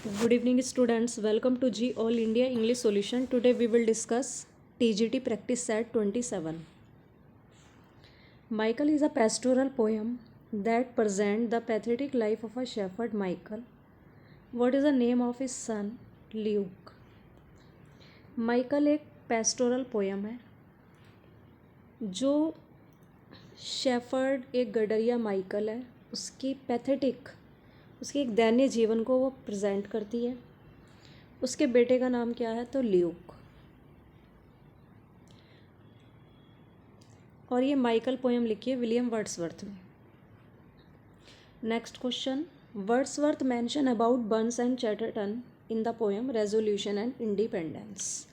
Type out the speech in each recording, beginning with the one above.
Good evening, students. Welcome to G All India English Solution. Today we will discuss TGT Practice Set 27. Michael is a pastoral poem that presents the pathetic life of a shepherd, Michael. What is the name of his son, Luke? Michael एक pastoral poem है जो shepherd एक गडरिया Michael है उसकी एक दयनीय जीवन को वो प्रेजेंट करती है। उसके बेटे का नाम क्या है तो ल्यूक। और ये माइकल पोयम लिखी है विलियम वर्ड्सवर्थ ने। Next question, Wordsworth mention about Burns and Chatterton in the poem resolution and independence.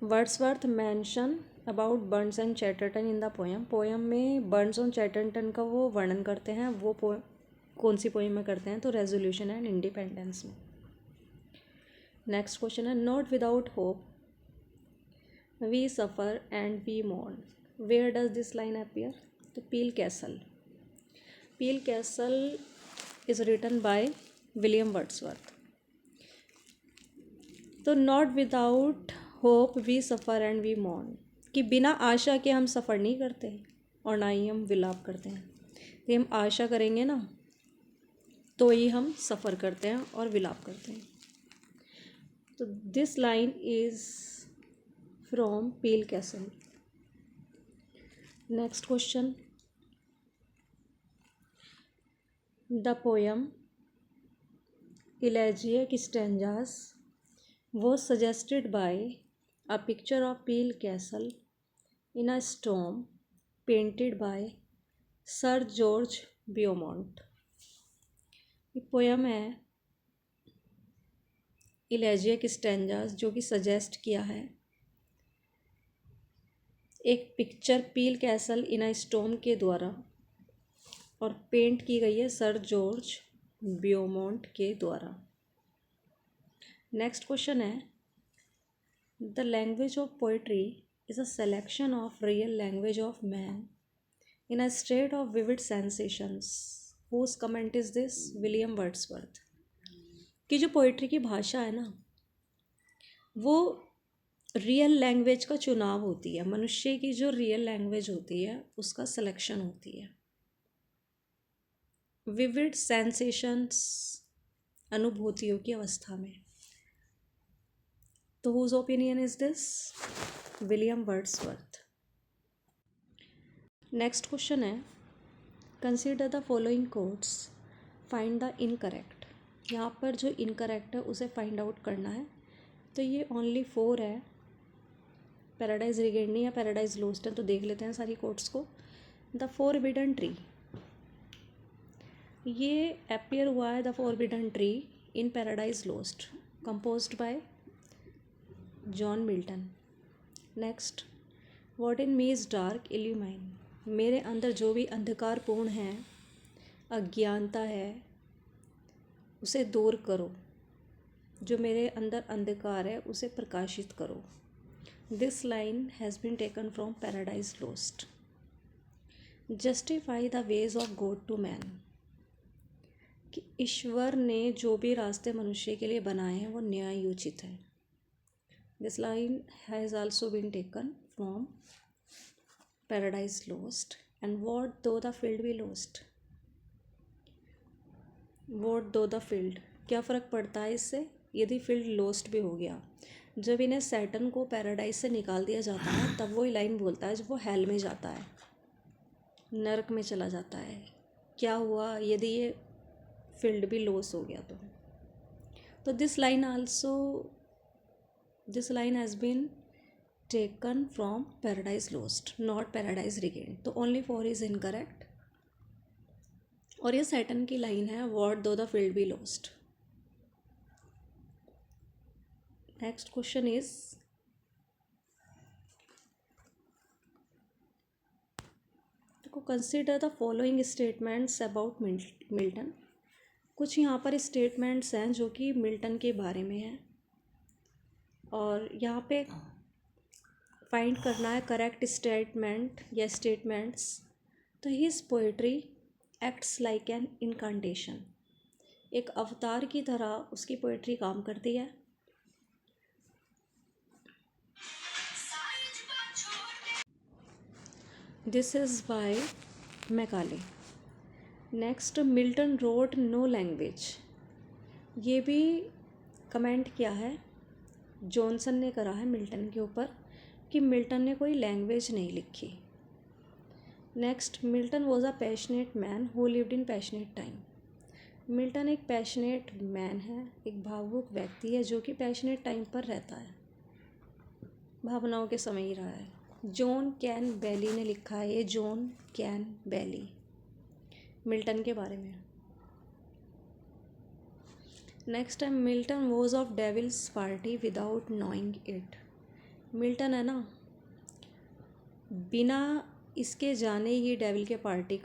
Wordsworth mention about Burns and Chatterton in the poem में बर्न्स और चैटरटन का वो वर्णन करते हैं। वो कौन सी पोयम में करते हैं तो रेजोल्यूशन एंड इंडिपेंडेंस में। नेक्स्ट क्वेश्चन है, not without hope we suffer and we mourn, where does this line appear तो Peel Castle is written by William Wordsworth. तो not without hope we suffer and we mourn कि बिना आशा के हम सफ़र नहीं करते और ना ही हम विलाप करते हैं। तो हम आशा करेंगे ना तो ही हम सफ़र करते हैं और विलाप करते हैं। तो this line is from Peel Castle. Next question, the poem Elegiac Stanzas was suggested by a picture of Peel Castle in a storm painted by Sir George Beaumont। ये पोयम है इलेजिएक स्टैंजास जो कि सजेस्ट किया है एक picture पील castle इन अ storm के द्वारा और पेंट की गई है सर जॉर्ज ब्योमोंट के द्वारा। नेक्स्ट क्वेश्चन है, the language of poetry is a selection of real language of man in a state of vivid sensations, whose comment is this William Wordsworth. कि जो पोइट्री की भाषा है ना वो रियल लैंग्वेज का चुनाव होती है। मनुष्य की जो रियल लैंग्वेज होती है उसका सिलेक्शन होती है। विविड सेंसेशंस अनुभूतियों की अवस्था में। तो whose opinion is this? William Wordsworth. Next question है, consider the following quotes, find the incorrect. यहाँ पर जो इनकरेक्ट है उसे फाइंड आउट करना है। तो ये ओनली 4 है, पैराडाइज रिगेंडी या पैराडाइज लोस्ट है। तो देख लेते हैं सारी कोट्स को। द फॉरबिडन ट्री, ये अपीयर हुआ है the forbidden tree in Paradise Lost, composed by John Milton. Next, what in me is dark illumine, मेरे अंदर जो भी अंधकारपूर्ण है, अज्ञानता है, उसे दूर करो। जो मेरे अंदर अंधकार है उसे प्रकाशित करो। This line has been taken from Paradise Lost. Justify the ways of God to man, कि ईश्वर ने जो भी रास्ते मनुष्य के लिए बनाए हैं वो न्यायोचित है। This line has also been taken from Paradise Lost. And what though the field be lost? What though the field, क्या फ़र्क पड़ता है इससे यदि फील्ड लोस्ट भी हो गया। जब इन्हें सैटर्न को पैराडाइज से निकाल दिया जाता है तब वो लाइन बोलता है जब वो हेल में जाता है, नरक में चला जाता है। क्या हुआ यदि ये फील्ड भी लॉस हो गया तो this line has been taken from Paradise Lost, not Paradise Regained। तो only 4 is incorrect। और ये सैटर्न की लाइन है, what though the field be lost। Next question is, देखो consider the following statements about Milton. कुछ यहाँ पर statements हैं जो कि मिल्टन के बारे में हैं और यहाँ पे फाइंड करना है करेक्ट स्टेटमेंट या स्टेटमेंट्स। तो his poetry acts like an incantation, एक अवतार की तरह उसकी पोइट्री काम करती है। This is by Macaulay. Next, Milton wrote no language. ये भी कमेंट किया है, जॉनसन ने करा है मिल्टन के ऊपर कि मिल्टन ने कोई लैंग्वेज नहीं लिखी। Next, Milton was a passionate man who lived in passionate time. Milton एक पैशनेट मैन है, एक भावुक व्यक्ति है जो कि पैशनेट टाइम पर रहता है, भावनाओं के समय ही रहा है। जॉन कैन बेली ने लिखा है ये, जॉन कैन बेली, मिल्टन के बारे में। नेक्स्ट है, Milton was of devil's party without knowing it. Milton है ना, बिना इसके जाने ही डेविल के पार्टी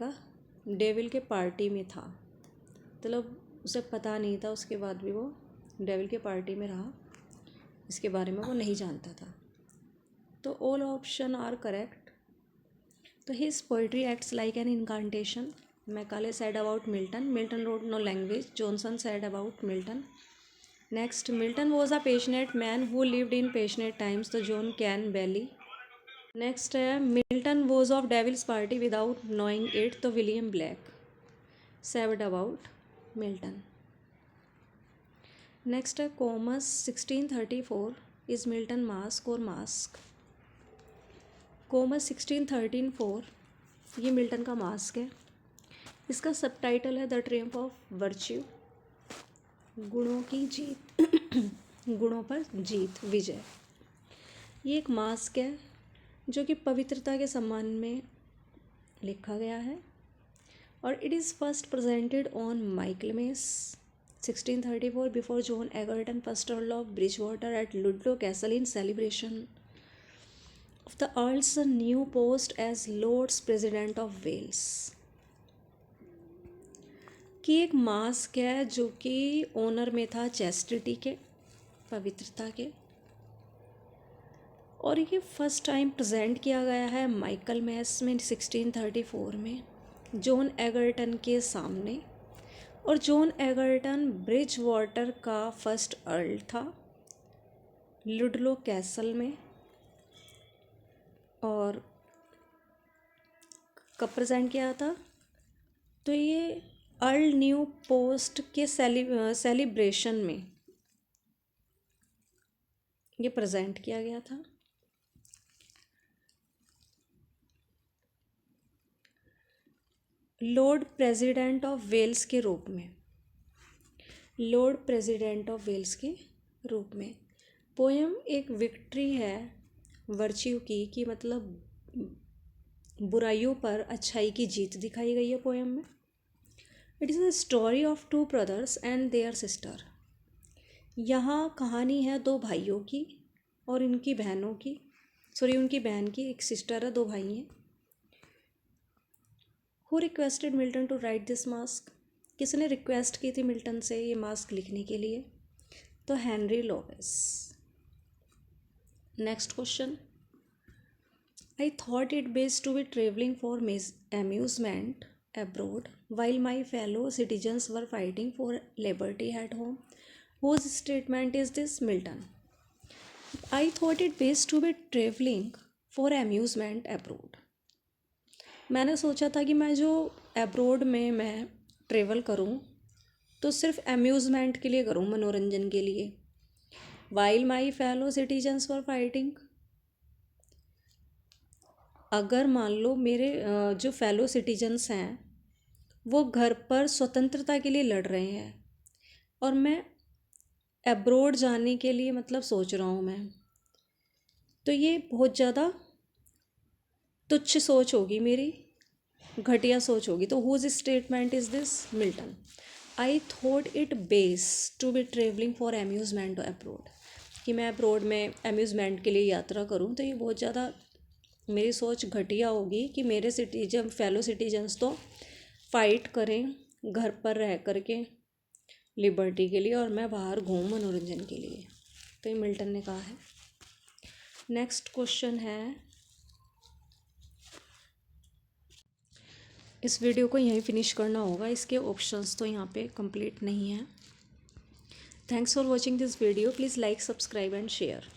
में था, मतलब उसे पता नहीं था, उसके बाद भी वो डेविल के पार्टी में रहा, इसके बारे में वो नहीं जानता था। तो ऑल ऑप्शन आर करेक्ट। तो his poetry acts like an incantation. Macaulay said about Milton. Milton wrote no language. Johnson said about Milton. Next, Milton was a passionate man who lived in passionate times. तो John Campbell. Next है, Milton was of Devil's Party without knowing it. तो William Blake said about Milton. Next है, Comus 1634 is Milton mask or mask. Comus 1634 ये Milton का mask है। इसका subtitle है the Triumph of virtue, गुणों की जीत गुणों पर जीत, विजय। ये एक मास्क है जो कि पवित्रता के सम्मान में लिखा गया है और it is first presented on Michaelmas 1634 before John Egerton first Earl of Bridgewater at Ludlow Castle in celebration of the Earl's new post as Lords President of Wales। कि एक मास्क है जो कि ऑनर में था चैस्टिटी के, पवित्रता के, और ये फर्स्ट टाइम प्रेजेंट किया गया है माइकलमेस में 1634 में जॉन एगर्टन के सामने। और जॉन एगर्टन ब्रिज वाटर का फर्स्ट अर्ल था लुडलो कैसल में, और कब प्रेजेंट किया था, तो ये अर्ल न्यू पोस्ट के सेलिब्रेशन में ये प्रेजेंट किया गया था। लॉर्ड प्रेसिडेंट ऑफ वेल्स के रूप में, लॉर्ड प्रेसिडेंट ऑफ वेल्स के रूप में। पोएम एक विक्ट्री है वर्च्यू की, कि मतलब बुराइयों पर अच्छाई की जीत दिखाई गई है पोएम में। It is a story of two brothers and their sister. यहाँ कहानी है दो भाइयों की और इनकी बहनों की, उनकी बहन की, एक सिस्टर है, दो भाई हैं। Who requested Milton to write this masque. किसने रिक्वेस्ट की थी मिल्टन से ये मास्क लिखने के लिए, तो Henry लोवेस। Next question, I thought it best to be traveling for amusement abroad while my fellow citizens were fighting for liberty at home. Whose statement is this? Milton. I thought it best to be traveling for amusement abroad. मैंने सोचा था कि मैं जो abroad में मैं travel करूं तो सिर्फ अम्यूज़मेंट के लिए करूं, मनोरंजन के लिए। While my fellow citizens were fighting, अगर मान लो मेरे जो फेलो सिटीजन्स हैं वो घर पर स्वतंत्रता के लिए लड़ रहे हैं और मैं एब्रोड जाने के लिए मतलब सोच रहा हूँ मैं, तो ये बहुत ज़्यादा तुच्छ सोच होगी मेरी, घटिया सोच होगी। तो whose statement is this? Milton. I thought it best to be travelling for amusement abroad, कि मैं एब्रोड में अम्यूज़मेंट के लिए यात्रा करूँ, तो ये बहुत ज़्यादा मेरी सोच घटिया होगी कि मेरे फेलो सिटीजन्स तो फाइट करें घर पर रह कर के लिबर्टी के लिए और मैं बाहर घूम मनोरंजन के लिए। तो ये मिल्टन ने कहा है। नेक्स्ट क्वेश्चन है, इस वीडियो को यहीं फिनिश करना होगा, इसके ऑप्शंस तो यहाँ पे कंप्लीट नहीं है। Thanks for watching this video, please like, subscribe and share.